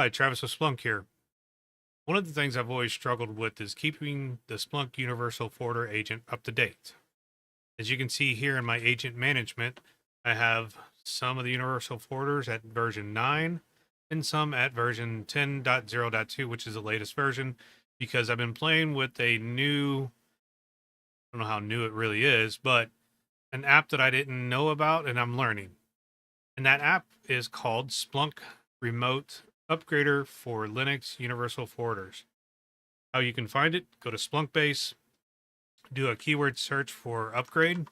Hi, Travis with Splunk here. One of the things I've always struggled with is keeping the Splunk Universal Forwarder agent up to date. As you can see here in my agent management, I have some of the Universal Forwarders at version 9 and some at version 10.0.2, which is the latest version, because I've been playing with a new, I don't know how new it really is, but an app that I didn't know about and I'm learning. And that app is called Splunk Remote Upgrader for Linux Universal Forwarders. How you can find it, go to Splunkbase, do a keyword search for upgrade.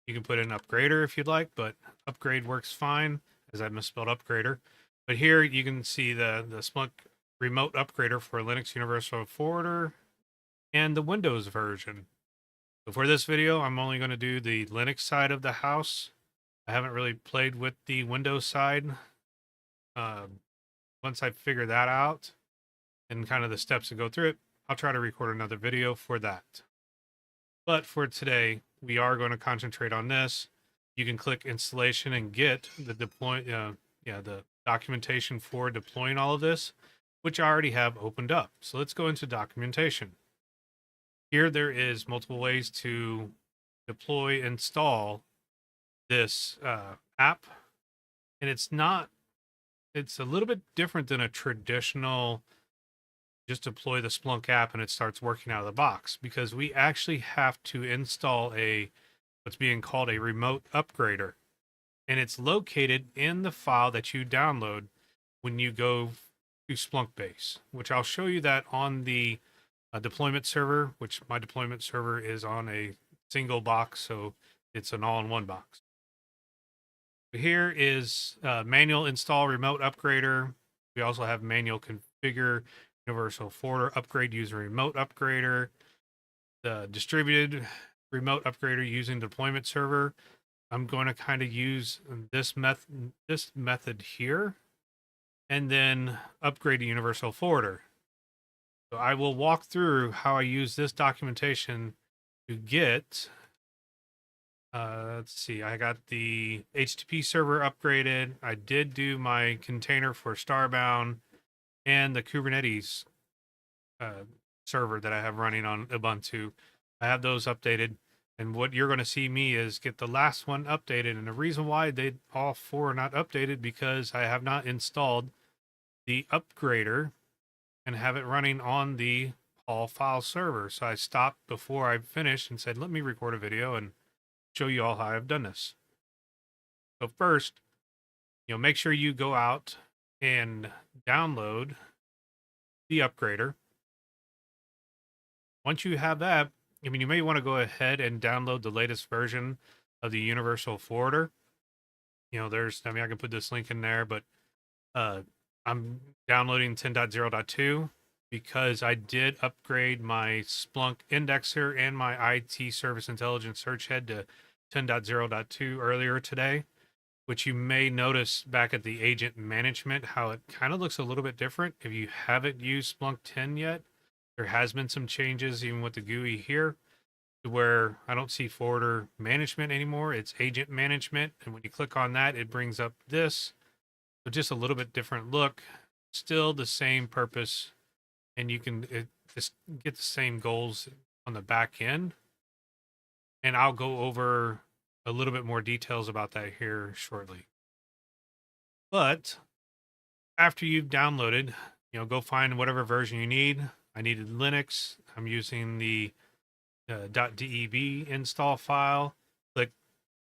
You can put in upgrader if you'd like, but upgrade works fine, as I misspelled upgrader. But here you can see the Splunk Remote Upgrader for Linux Universal Forwarder and the Windows version. So for this video, I'm only going to do the Linux side of the house. I haven't really played with the Windows side. Once I figure that out and kind of the steps to go through it, I'll try to record another video for that. But for today, we are going to concentrate on this. You can click installation and get the the documentation for deploying all of this, which I already have opened up. So let's go into documentation. Here there is multiple ways to deploy, install this app, and it's a little bit different than a traditional just deploy the Splunk app and it starts working out of the box, because we actually have to install what's being called a remote upgrader, and it's located in the file that you download when you go to Splunkbase, which I'll show you that on the deployment server, which my deployment server is on a single box, so it's an all-in-one box. Here is manual install remote upgrader. We also have manual configure Universal Forwarder upgrade using remote upgrader, the distributed remote upgrader using deployment server. I'm going to kind of use this method here, and then upgrade to Universal Forwarder. So I will walk through how I use this documentation to get. Let's see. I got the HTTP server upgraded. I did do my container for Starbound and the Kubernetes server that I have running on Ubuntu. I have those updated, and what you're going to see me is get the last one updated. And the reason why they all four are not updated, because I have not installed the upgrader and have it running on the all file server. So I stopped before I finished and said, let me record a video and show you all how I've done this. So first, make sure you go out and download the upgrader. Once you have that, you may want to go ahead and download the latest version of the Universal Forwarder. I can put this link in there, but I'm downloading 10.0.2 because I did upgrade my Splunk indexer and my IT Service Intelligence search head to 10.0.2 earlier today, which you may notice back at the agent management how it kind of looks a little bit different. If you haven't used Splunk 10 yet, there has been some changes even with the GUI here, to where I don't see forwarder management anymore. It's agent management. And when you click on that, it brings up this. So just a little bit different look, still the same purpose. And you can just get the same goals on the back end. And I'll go over a little bit more details about that here shortly. But after you've downloaded, go find whatever version you need. I needed Linux. I'm using the .deb install file.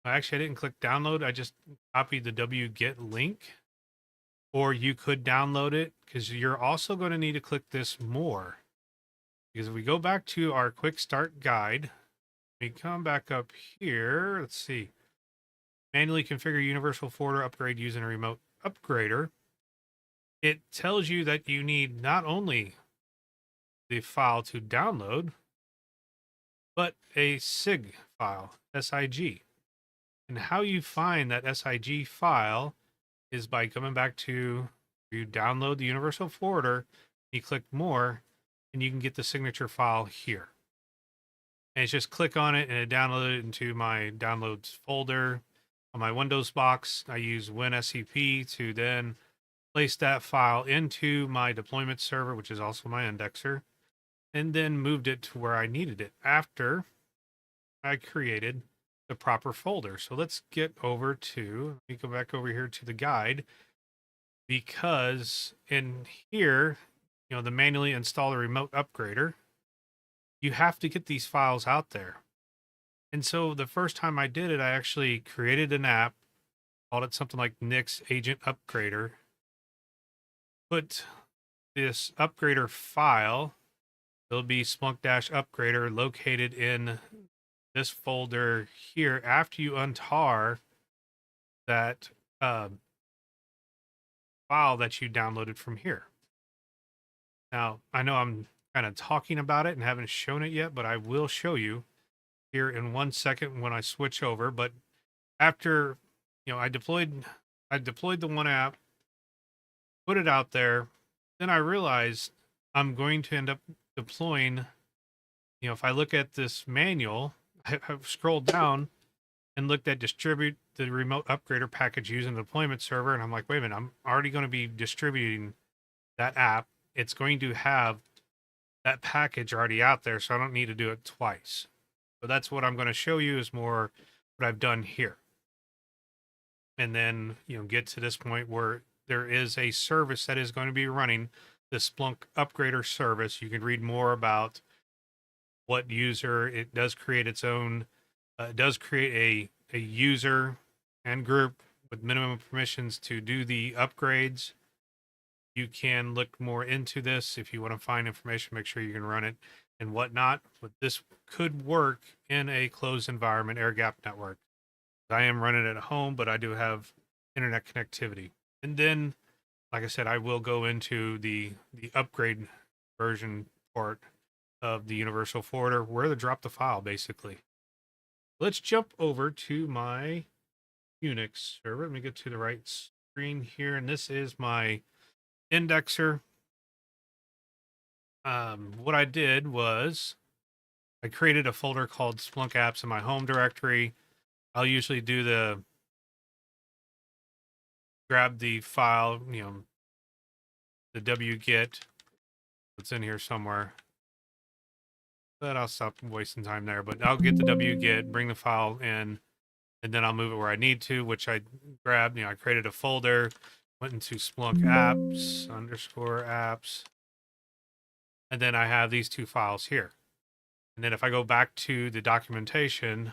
Actually, I didn't click download. I just copied the wget link. Or you could download it, because you're also going to need to click this more. Because if we go back to our quick start guide, we come back up here. Let's see. Manually configure Universal Forwarder upgrade using a remote upgrader. It tells you that you need not only the file to download, but a SIG file, SIG. And how you find that SIG file is by coming back to, you download the Universal Forwarder, you click more, and you can get the signature file here. And it's just click on it and it downloaded it into my downloads folder. On my Windows box, I use WinSCP to then placed that file into my deployment server, which is also my indexer, and then moved it to where I needed it after I created the proper folder. So let's get over to, let me go back over here to the guide, because in here, the manually install the remote upgrader, you have to get these files out there. And so the first time I did it, I actually created an app, called it something like Nix Agent Upgrader, put this upgrader file, it'll be Splunk-Upgrader located in this folder here after you untar that file that you downloaded from here. Now, I know I'm kind of talking about it and haven't shown it yet, but I will show you here in 1 second when I switch over. But after, I deployed the one app, put it out there, then I realized I'm going to end up deploying, if I look at this manual, I've scrolled down and looked at distribute the remote upgrader package using the deployment server. And I'm like, wait a minute, I'm already going to be distributing that app. It's going to have that package already out there, so I don't need to do it twice. So that's what I'm going to show you is more what I've done here. And then, get to this point where there is a service that is going to be running the Splunk Upgrader service. You can read more about what user, it does create its own, it does create a user and group with minimum permissions to do the upgrades. You can look more into this if you want to find information, make sure you can run it and whatnot. But this could work in a closed environment, air gap network. I am running it at home, but I do have internet connectivity. And then, like I said, I will go into the upgrade version part of the Universal Forwarder, where to drop the file, basically. Let's jump over to my Unix server. Let me get to the right screen here, and this is my indexer. What I did was I created a folder called Splunk Apps in my home directory. I'll usually do grab the file, the wget. It's in here somewhere. But I'll stop wasting time there. But I'll get the wget, bring the file in, and then I'll move it where I need to, which I grabbed. I created a folder, went into Splunk Apps _apps, and then I have these two files here. And then if I go back to the documentation,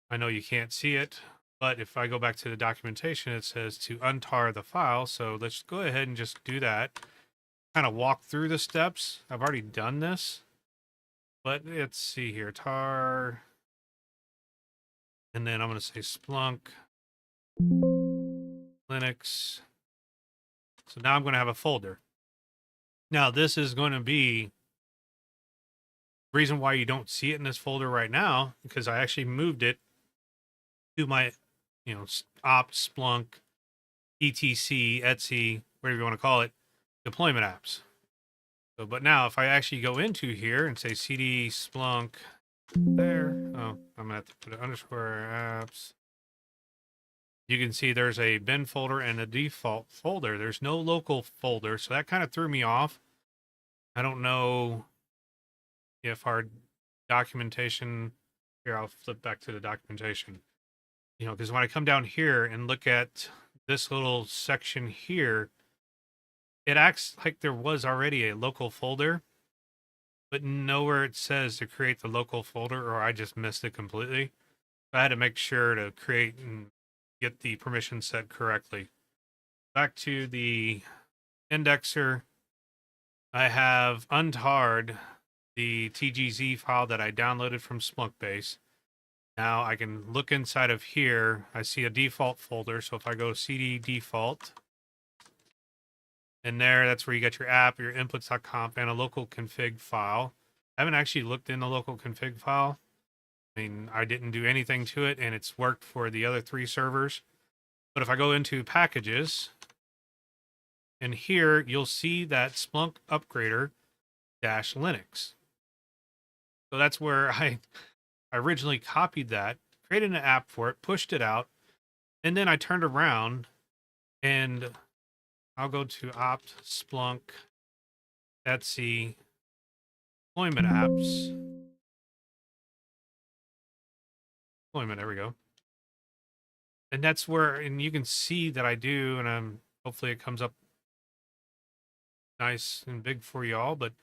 I know you can't see it, but if I go back to the documentation, it says to untar the file. So let's go ahead and just do that. Kind of walk through the steps. I've already done this. But let's see here, tar, and then I'm going to say Splunk, Linux. So now I'm going to have a folder. Now this is going to be the reason why you don't see it in this folder right now, because I actually moved it to my, ops, Splunk, etc, etc, whatever you want to call it, deployment apps. So, but now if I actually go into here and say cd Splunk there, oh, I'm gonna have to put an underscore apps. You can see there's a bin folder and a default folder. There's no local folder, so that kind of threw me off. I don't know if our documentation here, I'll flip back to the documentation. Because when I come down here and look at this little section here, it acts like there was already a local folder, but nowhere it says to create the local folder, or I just missed it completely. I had to make sure to create and get the permission set correctly. Back to the indexer, I have untarred the TGZ file that I downloaded from Splunkbase. Now I can look inside of here. I see a default folder, so if I go cd default, and there, that's where you get your app, your inputs.conf, and a local config file. I haven't actually looked in the local config file. I mean, I didn't do anything to it, and it's worked for the other 3 servers. But if I go into packages, and here you'll see that Splunk Upgrader -Linux. So that's where I originally copied that, created an app for it, pushed it out, and then I turned around and I'll go to opt, Splunk, Etsy, deployment apps. Deployment, there we go. And that's where, and you can see that I do, and hopefully it comes up nice and big for you all, but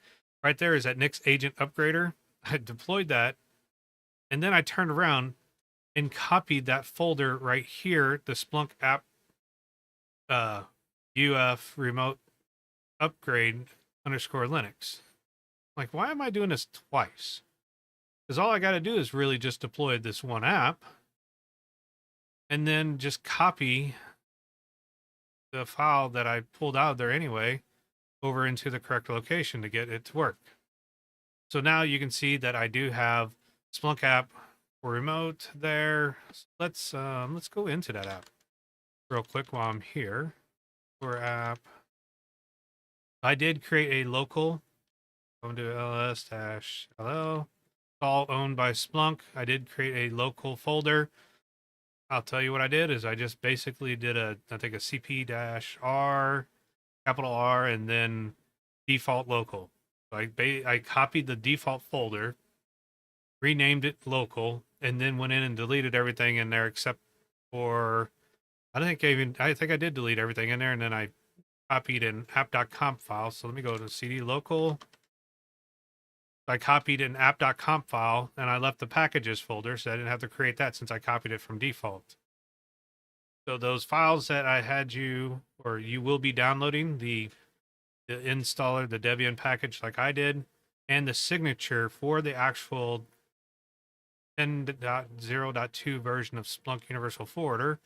right there is that Nix agent upgrader. I deployed that, and then I turned around and copied that folder right here, the Splunk app UF remote upgrade underscore Linux. Like, why am I doing this twice? Because all I got to do is really just deploy this one app and then just copy the file that I pulled out of there anyway over into the correct location to get it to work. So now you can see that I do have Splunk app for remote there. Let's go into that app real quick while I'm here. For app, I did create a local. I'm gonna do ls-ll. It's all owned by Splunk. I did create a local folder. I'll tell you what I did is I just basically did I think a cp-r, capital R, and then default local. So I copied the default folder, renamed it local, and then went in and deleted everything in there except for, I think I did delete everything in there, and then I copied an app.conf file. So let me go to cd local. I copied an app.conf file and I left the packages folder, so I didn't have to create that since I copied it from default. So those files that I had you, or you will be downloading, the installer, the Debian package like I did, and the signature for the actual 10.0.2 version of Splunk Universal Forwarder,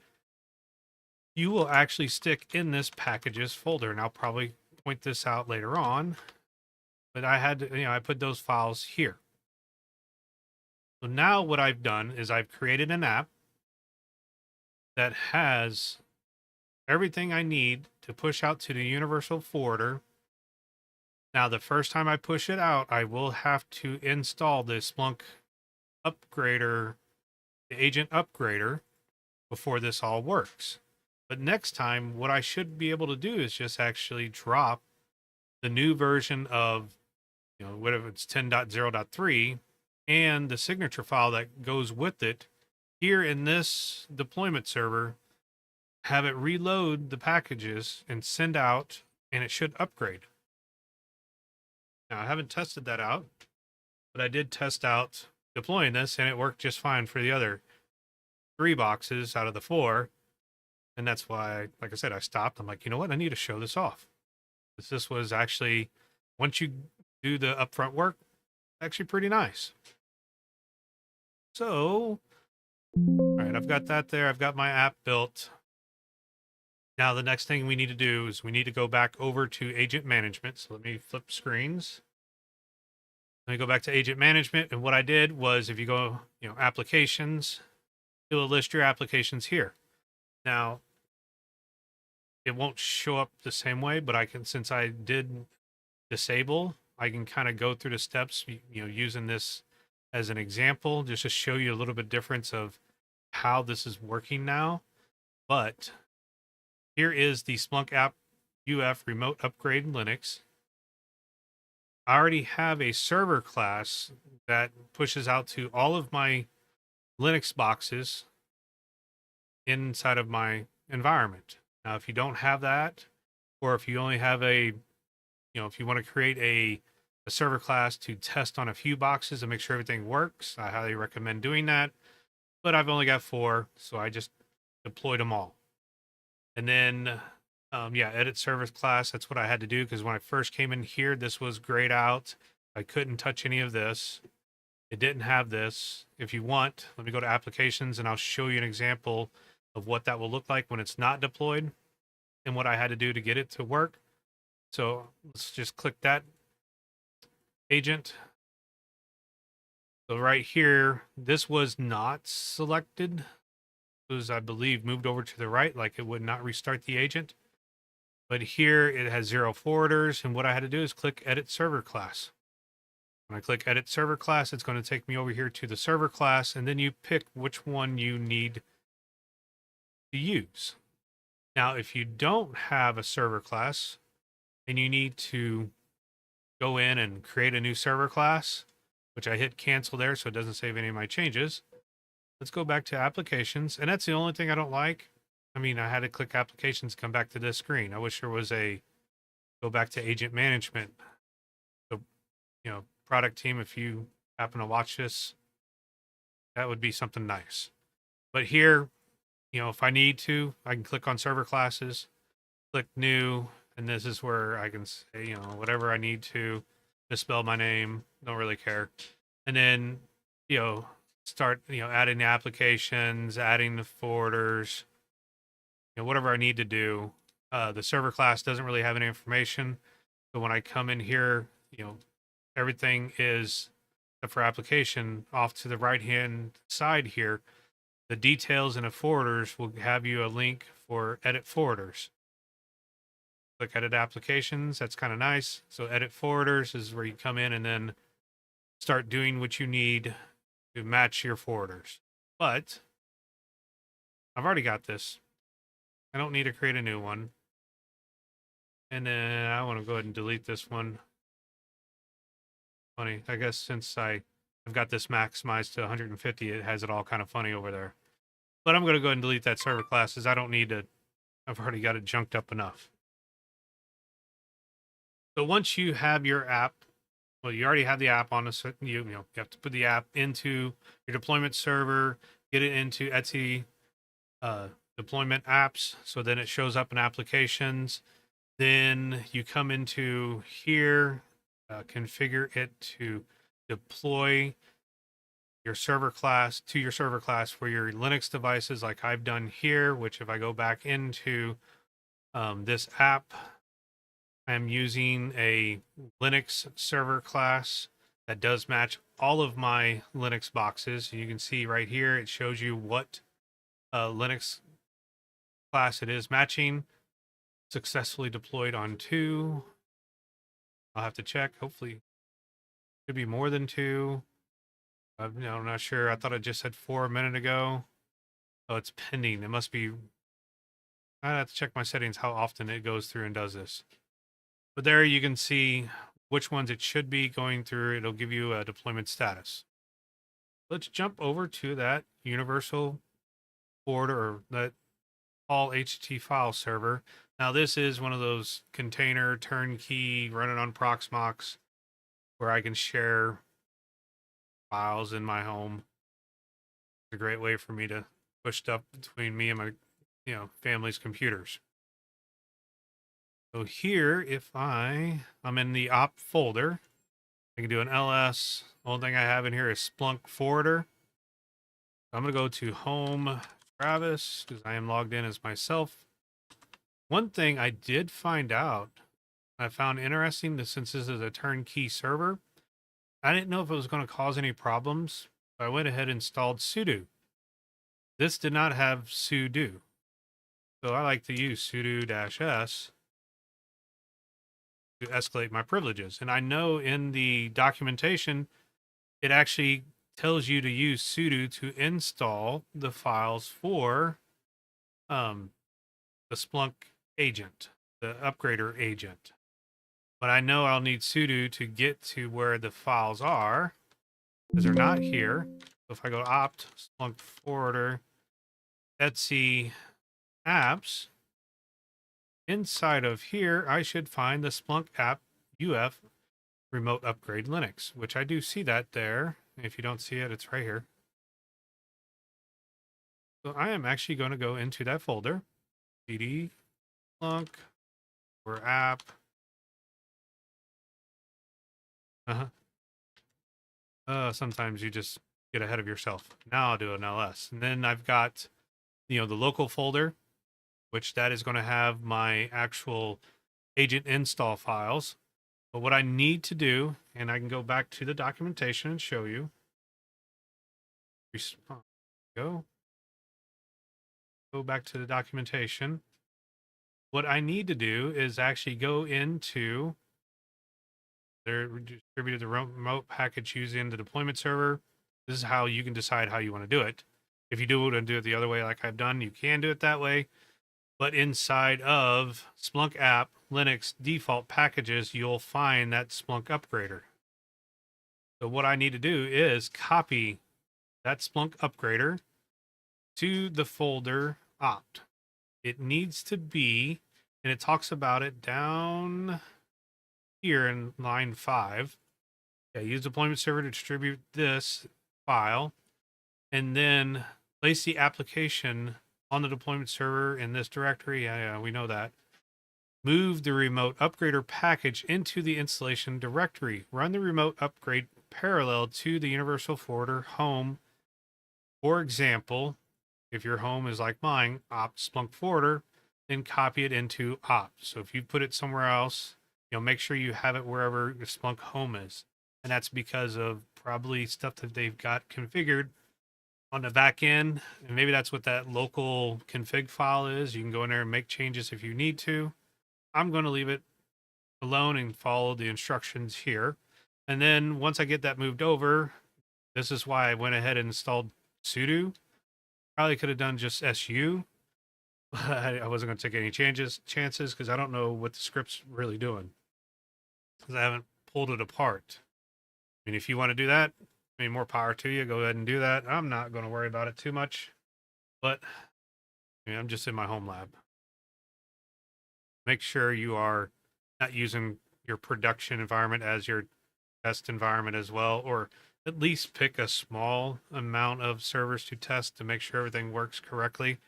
you will actually stick in this packages folder. And I'll probably point this out later on. But I had to, I put those files here. So now what I've done is I've created an app that has everything I need to push out to the Universal Forwarder. Now, the first time I push it out, I will have to install the Splunk Upgrader, the agent upgrader, before this all works. But next time, what I should be able to do is just actually drop the new version of, whatever it's 10.0.3 and the signature file that goes with it here in this deployment server, have it reload the packages and send out, and it should upgrade. Now, I haven't tested that out, but I did test out deploying this, and it worked just fine for the other 3 boxes out of the 4. And that's why, like I said, I stopped. I'm like, you know what? I need to show this off. This was actually, once you do the upfront work, actually pretty nice. So, all right, I've got that there. I've got my app built. Now, the next thing we need to do is we need to go back over to agent management. So let me flip screens. Let me go back to agent management. And what I did was, if you go, applications, it will list your applications here. Now, it won't show up the same way, but I can, since I did disable, I can kind of go through the steps, using this as an example, just to show you a little bit difference of how this is working now. But here is the Splunk app UF remote upgrade in Linux. I already have a server class that pushes out to all of my Linux boxes inside of my environment. Now, if you don't have that, or if you only have if you want to create a server class to test on a few boxes and make sure everything works, I highly recommend doing that. But I've only got 4, so I just deployed them all. And then, edit service class. That's what I had to do, because when I first came in here, this was grayed out. I couldn't touch any of this. It didn't have this. If you want, let me go to applications and I'll show you an example of what that will look like when it's not deployed and what I had to do to get it to work. So let's just click that agent. So right here, this was not selected. It was, I believe, moved over to the right, like it would not restart the agent. But here it has 0 forwarders, and what I had to do is click Edit Server Class. When I click Edit Server Class, it's going to take me over here to the server class, and then you pick which one you need to use. Now, if you don't have a server class and you need to go in and create a new server class, which I hit cancel there so it doesn't save any of my changes. Let's go back to applications. And that's the only thing I don't like. I mean, I had to click applications, come back to this screen. I wish there was a go back to agent management. So, product team, if you happen to watch this, that would be something nice. But here, if I need to, I can click on server classes, click new, and this is where I can say, whatever I need to, misspell my name, don't really care. And then, start, adding the applications, adding the forwarders, whatever I need to do. The server class doesn't really have any information. So when I come in here, everything is, except for application, off to the right-hand side here. The details in the forwarders will have you a link for edit forwarders. Click edit applications. That's kind of nice. So edit forwarders is where you come in and then start doing what you need to match your forwarders. But I've already got this. I don't need to create a new one. And then I want to go ahead and delete this one. Funny, I guess since I've got this maximized to 150, it has it all kind of funny over there. But I'm going to go ahead and delete that server classes. I don't need to. I've already got it junked up enough. So once you have your app, well, you already have the app on the, you have to put the app into your deployment server, get it into Etsy deployment apps. So then it shows up in applications. Then you come into here, configure it to deploy your server class to your server class for your Linux devices, like I've done here, which if I go back into this app, I'm using a Linux server class that does match all of my Linux boxes. You can see right here, it shows you what Linux class it is matching. Successfully deployed on 2. I'll have to check. Hopefully, could be more than 2. I'm not sure. I thought I just said 4 a minute ago. Oh, it's pending. It must be. I have to check my settings how often it goes through and does this. But there you can see which ones it should be going through. It'll give you a deployment status. Let's jump over to that Universal Forwarder, or that all HT file server. Now this is one of those container turnkey running on Proxmox where I can share files in my home. It's a great way for me to push stuff between me and my family's computers. So here, if I'm in the op folder, I can do an ls. The only thing I have in here is Splunk Forwarder. I'm going to go to home Travis because I am logged in as myself. One thing I did find out, I found interesting, that since this is a turnkey server, I didn't know if it was going to cause any problems. So I went ahead and installed sudo. This did not have sudo. So I like to use sudo-s to escalate my privileges. And I know in the documentation, it actually tells you to use sudo to install the files for the Splunk agent, the upgrader agent. But I know I'll need sudo to get to where the files are, because they're not here. So if I go opt, Splunk Forwarder, Etsy apps, inside of here, I should find the Splunk app UF Remote Upgrade Linux, which I do see that there. If you don't see it, it's right here. So I am actually going to go into that folder, cd Splunk or app. Sometimes you just get ahead of yourself. Now I'll do an ls. And then I've got, the local folder, which that is going to have my actual agent install files. But what I need to do, and I can go back to the documentation and show you. Go back to the documentation. What I need to do is actually go into their distributed the remote package using the deployment server. This is how you can decide how you want to do it. If you do want to do it the other way like I've done, you can do it that way. But inside of Splunk app Linux default packages, you'll find that Splunk Upgrader. So what I need to do is copy that Splunk Upgrader to the folder opt. It needs to be, and it talks about it down here in line 5. Yeah, use deployment server to distribute this file, and then place the application on the deployment server in this directory. Yeah, we know that. Move the remote upgrader package into the installation directory. Run the remote upgrade parallel to the Universal Forwarder home. For example, if your home is like mine, opt Splunk Forwarder, then copy it into opt. So if you put it somewhere else, make sure you have it wherever your Splunk home is. And that's because of probably stuff that they've got configured on the back end. And maybe that's what that local config file is. You can go in there and make changes if you need to. I'm going to leave it alone and follow the instructions here. And then once I get that moved over, this is why I went ahead and installed sudo. Probably could have done just su, but I wasn't going to take any chances because I don't know what the script's really doing because I haven't pulled it apart. I mean, if you want to do that, more power to you. Go ahead and do that. I'm not going to worry about it too much, but I'm just in my home lab. Make sure you are not using your production environment as your test environment as well, or at least pick a small amount of servers to test to make sure everything works correctly.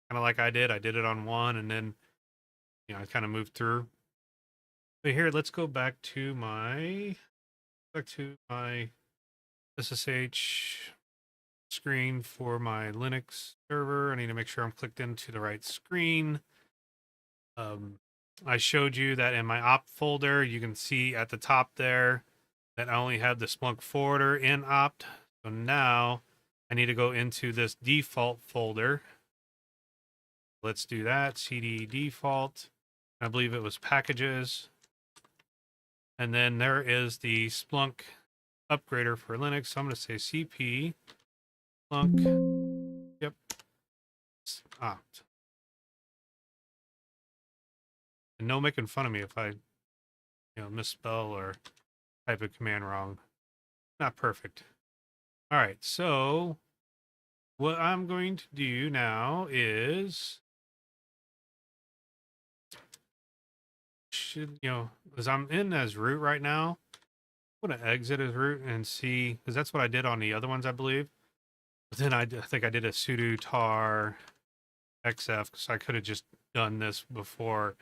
Kind of like I did it on one, and then I kind of moved through. But here, let's go back to my SSH screen for my Linux server. I need to make sure I'm clicked into the right screen. I showed you that in my opt folder, you can see at the top there that I only have the Splunk Forwarder in opt. So now I need to go into this default folder. Let's do that. CD default. I believe it was packages. And then there is the Splunk Upgrader for Linux. So I'm going to say CP Splunk. Yep. Opt. And no making fun of me if I, misspell or type a command wrong. Not perfect. All right. So what I'm going to do now is because I'm in as root right now, I'm going to exit as root and see, because that's what I did on the other ones, I believe. But then I think I did a sudo tar xf, because I could have just done this before,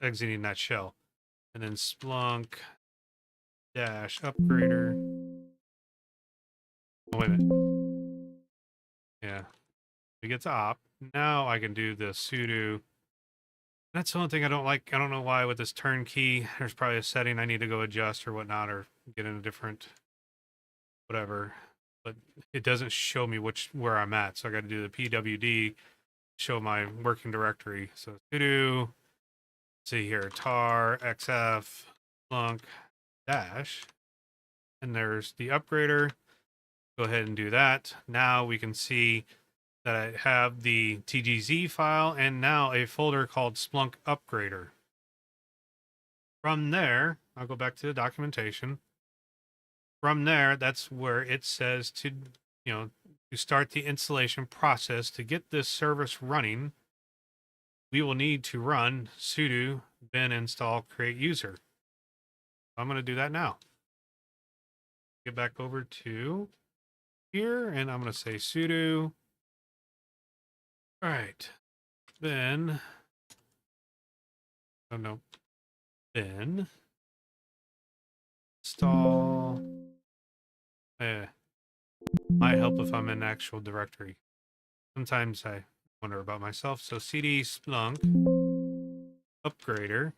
exiting that shell. And then Splunk dash upgrader. Oh, wait a minute. Yeah. We get to opt. Now I can do the sudo. That's the only thing I don't like. I don't know why with this turnkey, there's probably a setting I need to go adjust or whatnot, or get in a different whatever. But it doesn't show me where I'm at. So I got to do the pwd, show my working directory. So sudo, see here, tar xf Splunk dash, and there's the upgrader. Go ahead and do that. Now we can see that I have the TGZ file and now a folder called Splunk Upgrader. From there, I'll go back to the documentation. From there, that's where it says to start the installation process. To get this service running, we will need to run sudo bin install create user. I'm going to do that now. Get back over to here, and I'm going to say sudo. All right, then, oh no, bin install. Might help if I'm in actual directory. Sometimes I wonder about myself. So cd Splunk Upgrader.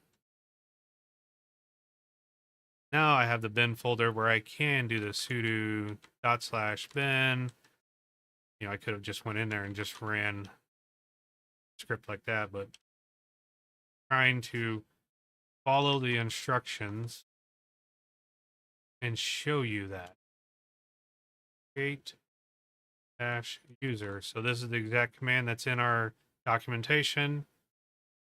Now I have the bin folder where I can do the sudo /bin. I could have just went in there and just ran a script like that, but trying to follow the instructions and show you that. Create dash user. So this is the exact command that's in our documentation.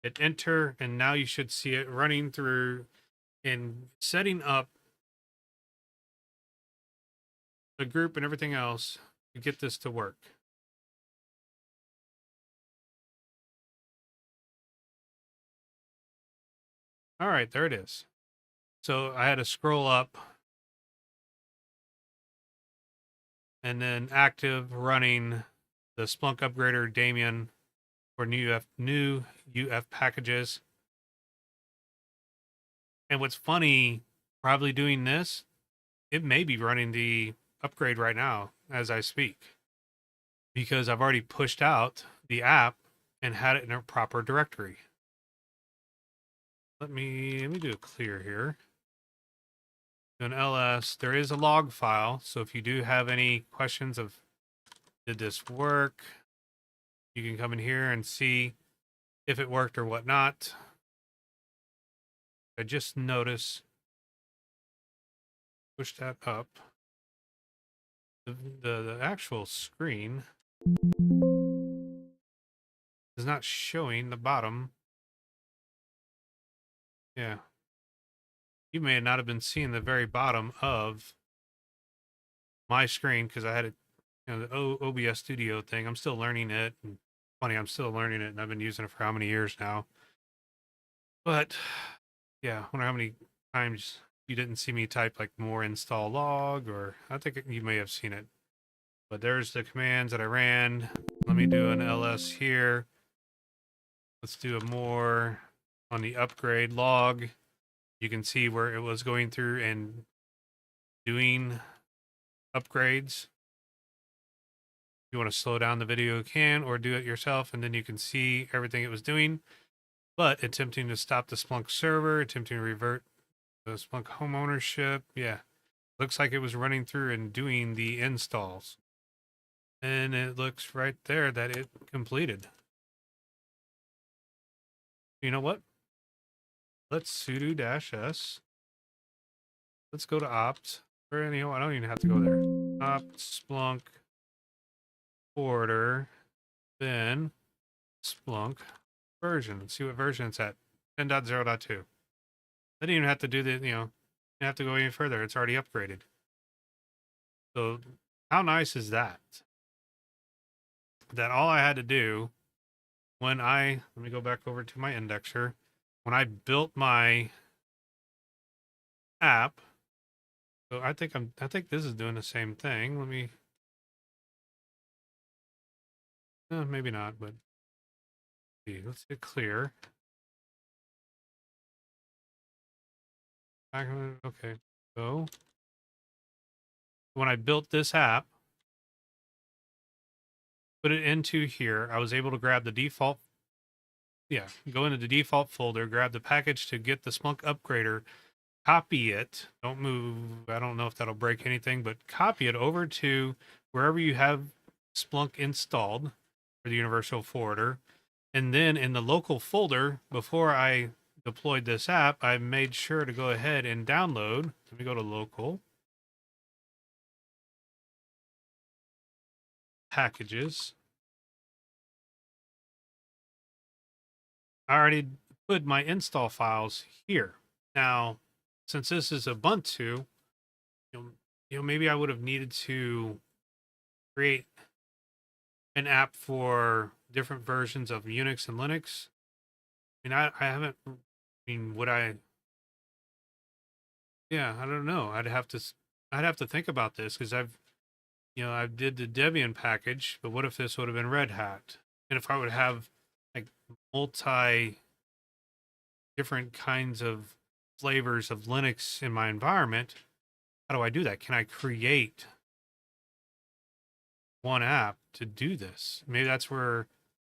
Hit enter, and now you should see it running through and setting up the group and everything else to get this to work. All right, there it is. So I had to scroll up and then active running the Splunk Upgrader daemon for new UF packages. And what's funny, probably doing this, it may be running the upgrade right now as I speak, because I've already pushed out the app and had it in a proper directory. Let me do a clear here. Do an ls. There is a log file, so if you do have any questions of did this work, you can come in here and see if it worked or whatnot. I just noticed, push that up. The actual screen is not showing the bottom. Yeah. You may not have been seeing the very bottom of my screen because I had it, the OBS Studio thing. I'm still learning it. And funny, I'm still learning it, and I've been using it for how many years now. But yeah, I wonder how many times you didn't see me type like more install log, or I think you may have seen it. But there's the commands that I ran. Let me do an ls here. Let's do a more on the upgrade log. You can see where it was going through and doing upgrades. If you want to slow down the video, you can, or do it yourself, and then you can see everything it was doing. But attempting to stop the Splunk server, attempting to revert the Splunk home ownership. Yeah, looks like it was running through and doing the installs. And it looks right there that it completed. You know what? Let's sudo -s. Let's go to opt. Or, I don't even have to go there. Opt Splunk Forwarder, then Splunk version. Let's see what version it's at. 10.0.2. I didn't even have to do the, you have to go any further. It's already upgraded. So how nice is that? That all I had to do when let me go back over to my indexer. When I built my app, so I think this is doing the same thing. Let me, maybe not, but see, let's hit clear. Okay, so when I built this app, put it into here, I was able to grab the default, go into the default folder, grab the package to get the Splunk Upgrader, copy it, don't move, I don't know if that'll break anything, but copy it over to wherever you have Splunk installed for the Universal Forwarder. And then in the local folder, before I deployed this app, I made sure to go ahead and download. Let me go to local. Packages. I already put my install files here. Now, since this is Ubuntu, maybe I would have needed to create an app for different versions of Unix and Linux. I mean, I haven't. I mean, would I? Yeah, I don't know. I'd have to think about this because I did the Debian package, but what if this would have been Red Hat? And if I would have like multi different kinds of flavors of Linux in my environment, how do I do that? Can I create one app to do this? Maybe that's where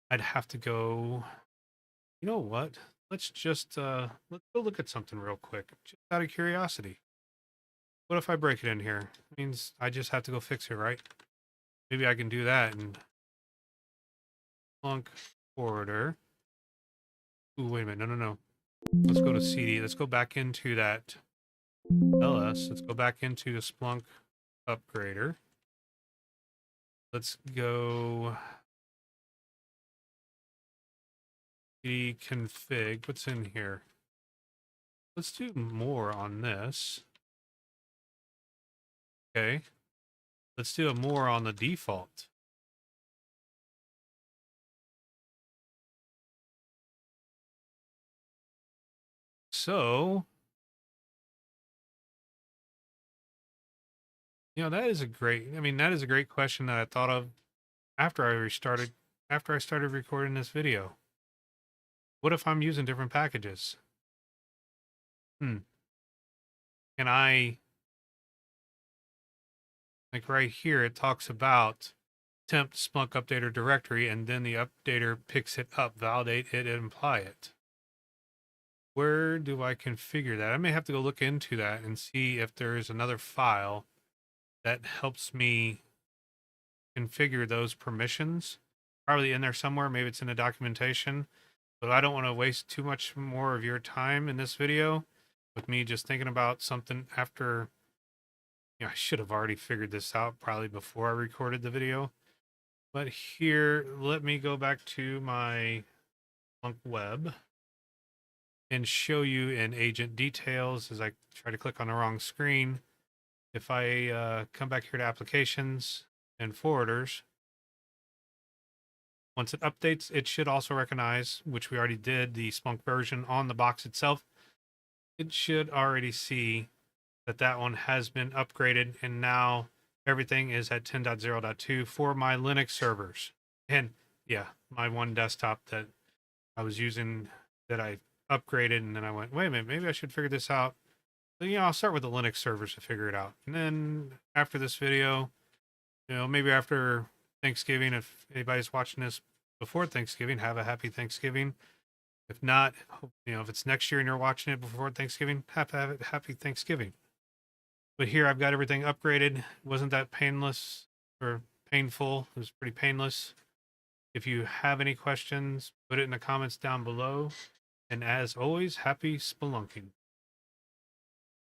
I'd have to go. You know what? Let's just let's go look at something real quick, just out of curiosity. What if I break it in here? It means I just have to go fix it, right? Maybe I can do that in Splunk Forwarder. Ooh, wait a minute. No. Let's go to CD. Let's go back into that ls. Let's go back into the Splunk Upgrader. Let's go config. What's in here? Let's do more on this. Okay. Let's do a more on the default. So, that is a great, that is a great question that I thought of after I started recording this video. What if I'm using different packages? Can I, like right here, it talks about temp Splunk Updater directory, and then the updater picks it up, validate it, and apply it. Where do I configure that? I may have to go look into that and see if there is another file that helps me configure those permissions. Probably in there somewhere. Maybe it's in the documentation. But I don't want to waste too much more of your time in this video with me just thinking about something after. I should have already figured this out probably before I recorded the video. But here, let me go back to my Splunk web and show you in agent details as I try to click on the wrong screen. If I come back here to applications and forwarders, once it updates, it should also recognize, which we already did, the Splunk version on the box itself. It should already see that that one has been upgraded, and now everything is at 10.0.2 for my Linux servers. And yeah, my one desktop that I was using that I upgraded, and then I went, wait a minute, maybe I should figure this out. So, I'll start with the Linux servers to figure it out. And then after this video, maybe after Thanksgiving, if anybody's watching this before Thanksgiving, have a happy Thanksgiving. If not, if it's next year and you're watching it before Thanksgiving, have a happy Thanksgiving. But here I've got everything upgraded. It wasn't that painless or painful. It was pretty painless. If you have any questions, put it in the comments down below. And as always, happy spelunking.